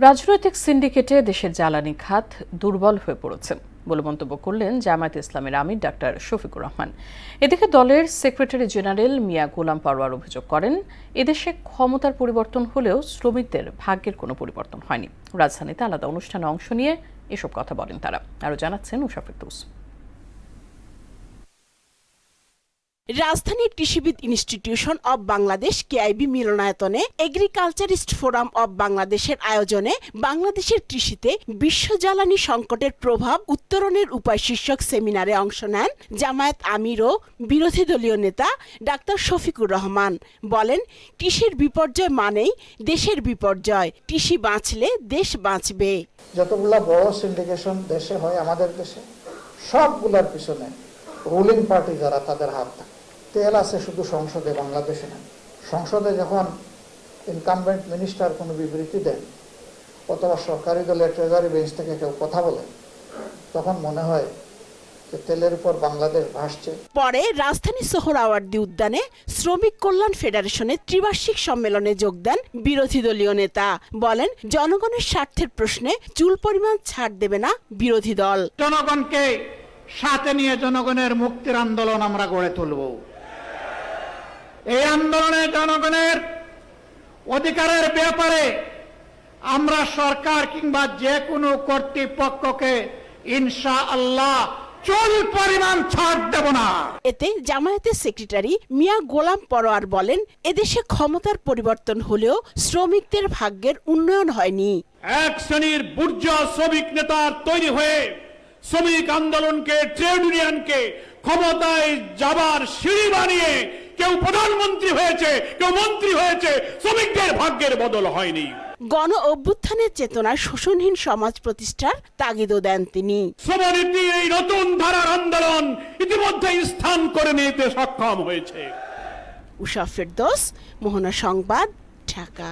রাজনৈতিক সিন্ডিকেটে দেশের জ্বালানি খাত দুর্বল হয়ে পড়েছে বলে মন্তব্য করলেন জামায়াতে ইসলামের আমির ডাক্তার শফিকুর রহমান। এদিকে দলের সেক্রেটারি জেনারেল মিয়া গোলাম পরোয়ার অভিযোগ করেন, এদেশে ক্ষমতার পরিবর্তন হলেও শ্রমিকদের ভাগ্যের কোনো পরিবর্তন হয়নি। রাজধানীতে আলাদা অনুষ্ঠানে অংশ নিয়ে এসব কথা বলেন তারা। আরও জানাচ্ছেন উষা ফেরদৌস। রাজধানীর কৃষিবিদ ইনস্টিটিউশন অব বাংলাদেশ কেআইবি মিলনায়তনে এগ্রিকালচারিস্ট ফোরাম অব বাংলাদেশের আয়োজনে বাংলাদেশের কৃষিতে বিশ্ব জ্বালানি সংকটের প্রভাব উত্তরণের উপায় শীর্ষক সেমিনারে অংশ নেন জামায়াত আমির ও বিরোধী দলীয় নেতা ডাক্তার শফিকুর রহমান। বলেন, কৃষির বিপর্যয় মানেই দেশের বিপর্যয়, কৃষি বাঁচলে দেশ বাঁচবে। যতগুলা বড় সিন্ডিকেশন দেশে হয় আমাদের দেশে, সবগুলার পিছনে রুলিং পার্টি যারা তাদের হাত থাকে। তেল আছে শুধু সংসদে, বাংলাদেশে না। সংসদে যখন ইনকামবেন্ট মিনিস্টার কোনো বিবৃতি দেন অথবা সরকারি দলের ট্রেজারি বেঞ্চ থেকে কেউ কথা বলে, তখন মনে হয় যে তেলের উপর বাংলাদেশ ভাসছে। পরে রাজধানী সোহরাওয়ার্দী উদ্যানে শ্রমিক কল্যাণ ফেডারেশনের ত্রিবার্ষিক সম্মেলনে যোগ দেন বিরোধী দলীয় নেতা। বলেন, জনগণের স্বার্থের প্রশ্নে চুল পরিমাণ ছাড় দেবে না বিরোধী দল। জনগণকে সাথে নিয়ে জনগণের মুক্তির আন্দোলন আমরা গড়ে তুলব। এই আন্দোলনে জনগণের অধিকারের ব্যাপারে আমরা সরকার কিংবা যে কোনো কর্তৃপক্ষকে ইনশাআল্লাহ চুল পরিমাণ ছাড় দেব না। এতে জামায়াতের সেক্রেটারি মিয়া গোলাম পরোয়ার বলেন, এদেশে ক্ষমতার পরিবর্তন হলেও শ্রমিকদের ভাগ্যের উন্নয়ন হয়নি। এক শ্রেণীর বুর্জোয়া শ্রমিক নেতার তৈরি হয়ে শ্রমিক আন্দোলনকে, ট্রেড ইউনিয়নকে ক্ষমতায় যাবার সিঁড়ি বানিয়ে কেউ প্রধানমন্ত্রী হয়েছে, কেউ মন্ত্রী হয়েছে, শ্রমিকদের ভাগ্যের বদল হয়নি। গণ অভ্যুত্থানের চেতনায় শোষণহীন সমাজ প্রতিষ্ঠার তাগিদও দেন তিনি। শ্রমনীতির এই নতুন ধারার আন্দোলন ইতিমধ্যে স্থান করে নিতে সক্ষম হয়েছে। উষা ফেরদৌস, মোহনা সংবাদ, ঢাকা।